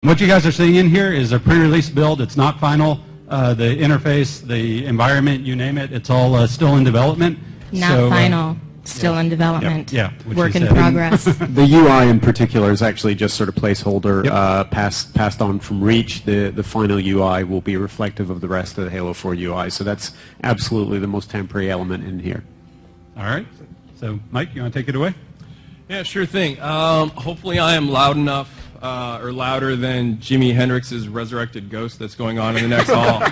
What you guys are seeing in here is a pre-release build. It's not final. The interface, the environment, you name it, it's all still in development. Not final. Still in development. Yeah. Work in progress. The UI in particular is actually just sort of placeholder, passed on from Reach. The final UI will be reflective of the rest of the Halo 4 UI. So that's absolutely the most temporary element in here. All right. So, Mike, you want to take it away? Yeah, sure thing. Hopefully I am loud enough, or louder than Jimi Hendrix's resurrected ghost that's going on in the next hall.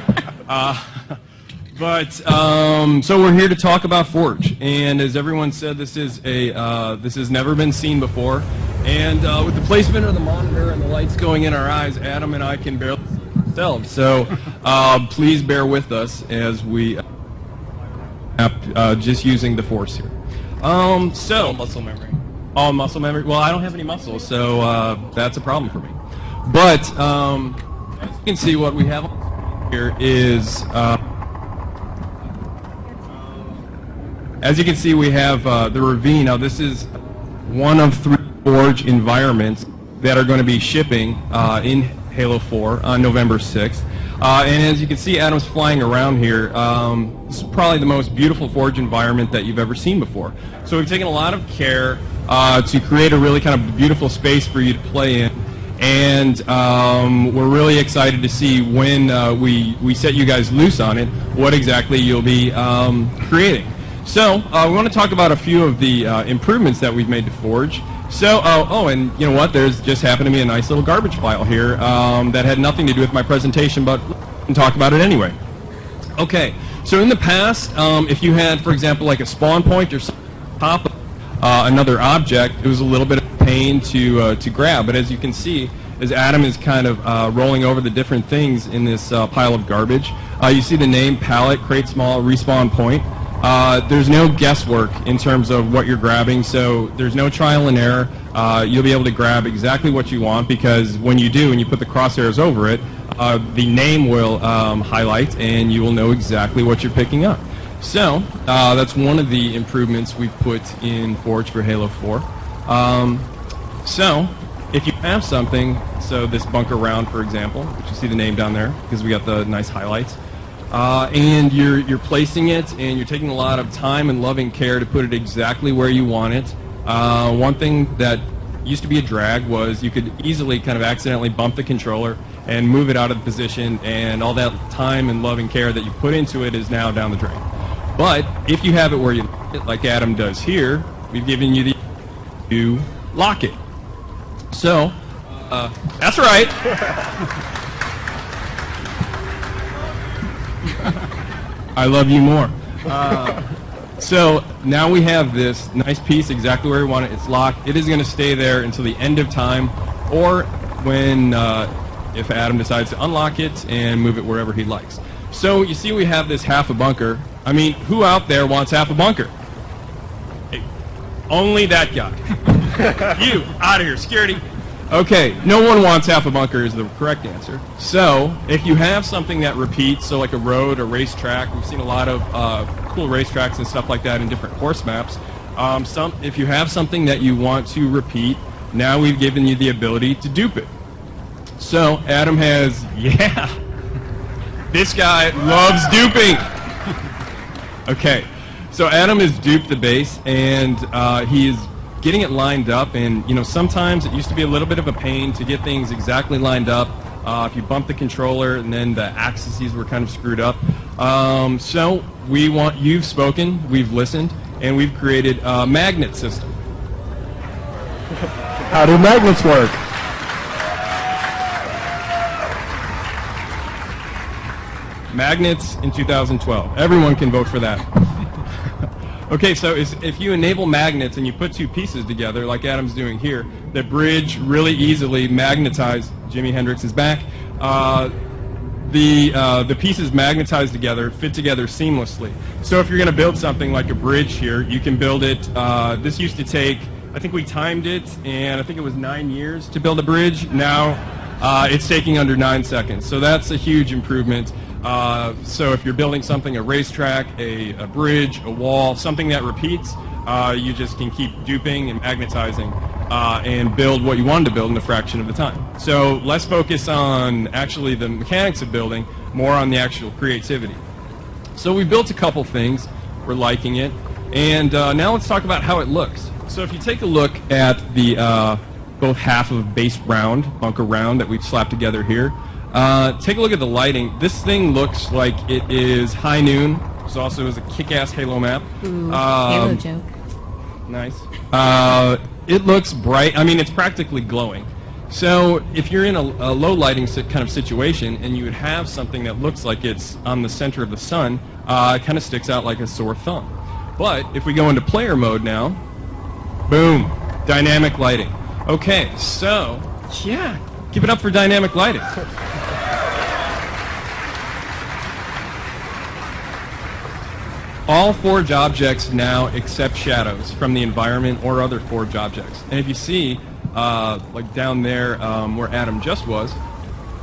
So we're here to talk about Forge, and as everyone said, this has never been seen before. And with the placement of the monitor and the lights going in our eyes, Adam and I can barely see ourselves. So please bear with us as we just using the Force here. All muscle memory. All muscle memory. Well, I don't have any muscles, so that's a problem for me. But as you can see, what we have here is. As you can see, we have the Ravine. Now, this is one of 3 Forge environments that are going to be shipping in Halo 4 on November 6th. And as you can see, Adam's flying around here. This is probably the most beautiful Forge environment that you've ever seen before. So we've taken a lot of care to create a really kind of beautiful space for you to play in. And we're really excited to see when we set you guys loose on it, what exactly you'll be creating. So we want to talk about a few of the improvements that we've made to Forge. So, and you know what? There's just happened to be a nice little garbage pile here that had nothing to do with my presentation, but we can talk about it anyway. Okay, so in the past, if you had, for example, like a spawn point or something on top of another object, it was a little bit of a pain to grab. But as you can see, as Adam is kind of rolling over the different things in this pile of garbage, you see the name, palette, create small, respawn point. There's no guesswork in terms of what you're grabbing, so there's no trial and error. You'll be able to grab exactly what you want, because when you do and you put the crosshairs over it, the name will highlight and you will know exactly what you're picking up. So that's one of the improvements we've put in Forge for Halo 4. So if you have something, so this bunker round, for example, which you see the name down there because we got the nice highlights, and you're placing it, and you're taking a lot of time and loving care to put it exactly where you want it. One thing that used to be a drag was you could easily kind of accidentally bump the controller and move it out of the position, and all that time and loving care that you put into it is now down the drain. But if you have it where you like it, like Adam does here, we've given you the to lock it. So, that's right. I love you more. So now we have this nice piece exactly where we want it. It's locked. It is going to stay there until the end of time, or when if Adam decides to unlock it and move it wherever he likes. So you see we have this half a bunker. I mean, who out there wants half a bunker? Hey, only that guy. You, out of here, security. Okay, no one wants half a bunker is the correct answer. So, if you have something that repeats, so like a road, a racetrack, we've seen a lot of cool racetracks and stuff like that in different course maps. If you have something that you want to repeat, now we've given you the ability to dupe it. So, Adam has, this guy loves duping. Okay, so Adam has duped the base, and he is getting it lined up, and sometimes it used to be a little bit of a pain to get things exactly lined up. If you bump the controller and then the axes were kind of screwed up. So you've spoken, we've listened, and we've created a magnet system. How do magnets work? Magnets in 2012. Everyone can vote for that. Okay, so if you enable magnets and you put 2 pieces together, like Adam's doing here, the bridge really easily magnetized. Jimi Hendrix's back. The pieces magnetized together, fit together seamlessly. So if you're going to build something like a bridge here, you can build it. This used to take, I think we timed it, and I think it was 9 years to build a bridge. Now it's taking under 9 seconds. So that's a huge improvement. So if you're building something, a racetrack, a bridge, a wall, something that repeats, you just can keep duping and magnetizing, and build what you wanted to build in a fraction of the time. So less focus on actually the mechanics of building, more on the actual creativity. So we built a couple things. We're liking it. And now let's talk about how it looks. So if you take a look at the both half of base round, bunker round that we've slapped together here, take a look at the lighting. This thing looks like it is high noon. This also is a kick-ass Halo map. Ooh, Halo joke. Nice. It looks bright. I mean, it's practically glowing. So if you're in a low lighting kind of situation and you would have something that looks like it's on the center of the sun, it kind of sticks out like a sore thumb. But if we go into player mode now, boom, dynamic lighting. Okay, so, yeah, give it up for dynamic lighting. All Forge objects now accept shadows from the environment or other Forge objects. And if you see, like down there where Adam just was,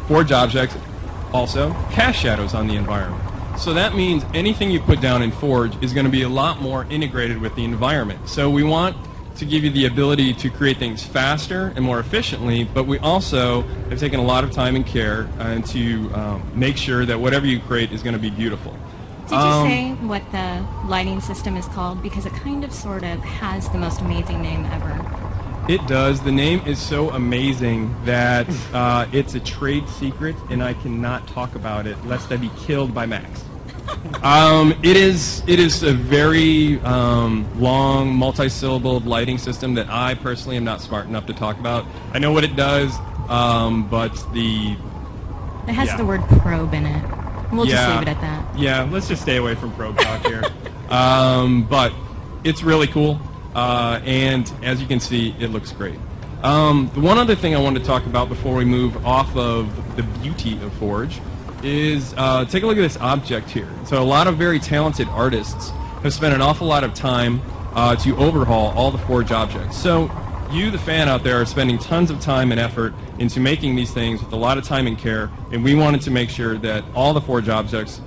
Forge objects also cast shadows on the environment. So that means anything you put down in Forge is going to be a lot more integrated with the environment. So we want to give you the ability to create things faster and more efficiently, but we also have taken a lot of time and care to make sure that whatever you create is going to be beautiful. Did you say what the lighting system is called? Because it kind of sort of has the most amazing name ever. It does. The name is so amazing that it's a trade secret, and I cannot talk about it lest I be killed by Max. It is a very long, multi-syllable lighting system that I personally am not smart enough to talk about. I know what it does, but It has the word probe in it. We'll just leave it at that. Yeah, let's just stay away from probe talk here. But it's really cool, and as you can see, it looks great. The one other thing I wanted to talk about before we move off of the beauty of Forge is take a look at this object here. So a lot of very talented artists have spent an awful lot of time to overhaul all the Forge objects. So you, the fan out there, are spending tons of time and effort into making these things with a lot of time and care, and we wanted to make sure that all the Forge objects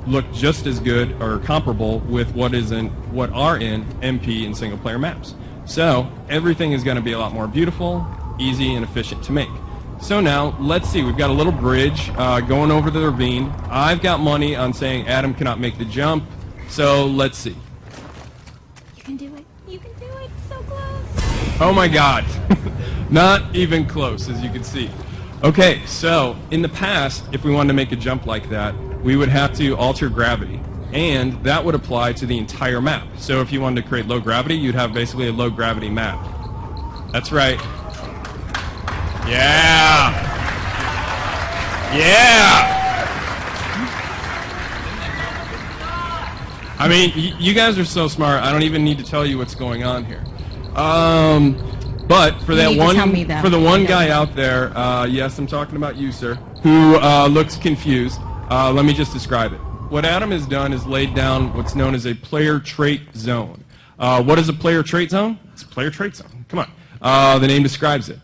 look just as good or comparable with what are in MP and single player maps. So everything is going to be a lot more beautiful, easy, and efficient to make. So now, let's see, we've got a little bridge going over the ravine. I've got money on saying Adam cannot make the jump, so let's see. You can do it. You can do it. So close. Oh my god. Not even close, as you can see. Okay, so in the past, if we wanted to make a jump like that, we would have to alter gravity, and that would apply to the entire map. So if you wanted to create low gravity, you'd have basically a low gravity map. That's right. Yeah! Yeah! I mean, you guys are so smart, I don't even need to tell you what's going on here. But for that one guy out there, yes, I'm talking about you, sir, who looks confused, let me just describe it. What Adam has done is laid down what's known as a player trait zone. What is a player trait zone? It's a player trait zone. Come on. The name describes it.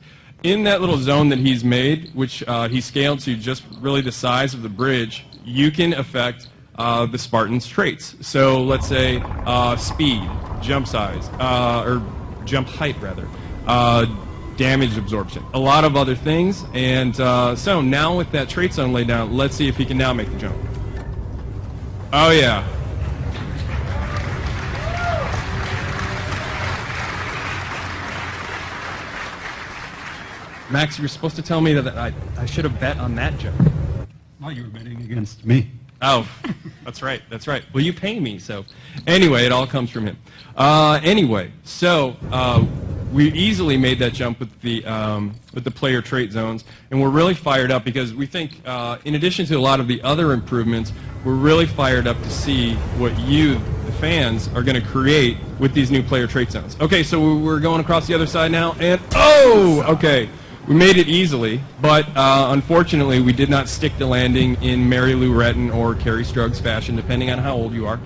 In that little zone that he's made, which he scaled to just really the size of the bridge, you can affect the Spartan's traits. So let's say speed, jump size, or jump height rather, damage absorption, a lot of other things. And so now with that trait zone laid down, let's see if he can now make the jump. Oh yeah. Max, you were supposed to tell me that I should have bet on that jump. Well, you were betting against me. Oh, that's right, that's right. Well, you pay me, so. Anyway, it all comes from him. Anyway, so we easily made that jump with the player trait zones, and we're really fired up because we think, in addition to a lot of the other improvements, we're really fired up to see what you, the fans, are going to create with these new player trait zones. Okay, so we're going across the other side now, and oh, okay. We made it easily, but unfortunately we did not stick the landing in Mary Lou Retton or Kerry Struggs fashion, depending on how old you are.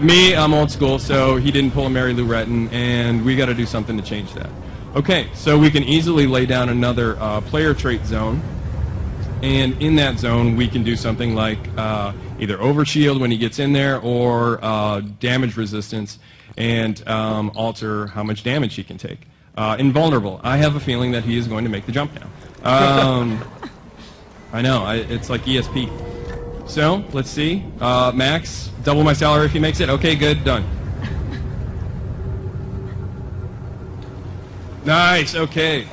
Me, I'm old school, so he didn't pull a Mary Lou Retton, and we got to do something to change that. Okay, so we can easily lay down another player trait zone, and in that zone we can do something like either overshield when he gets in there or damage resistance. and alter how much damage he can take. Invulnerable. I have a feeling that he is going to make the jump now. I know. It's like ESP. So, let's see. Max, double my salary if he makes it. Okay, good. Done. Nice. Okay.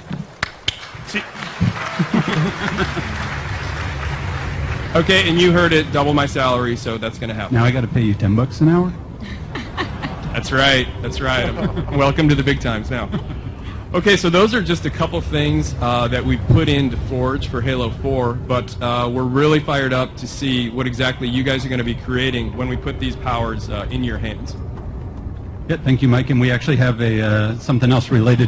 Okay, and you heard it. Double my salary, so that's going to happen. Now I got to pay you $10 an hour? That's right. That's right. Welcome to the big times now. Okay, so those are just a couple things that we put into Forge for Halo 4, but we're really fired up to see what exactly you guys are going to be creating when we put these powers in your hands. Yeah, thank you, Mike. And we actually have something else related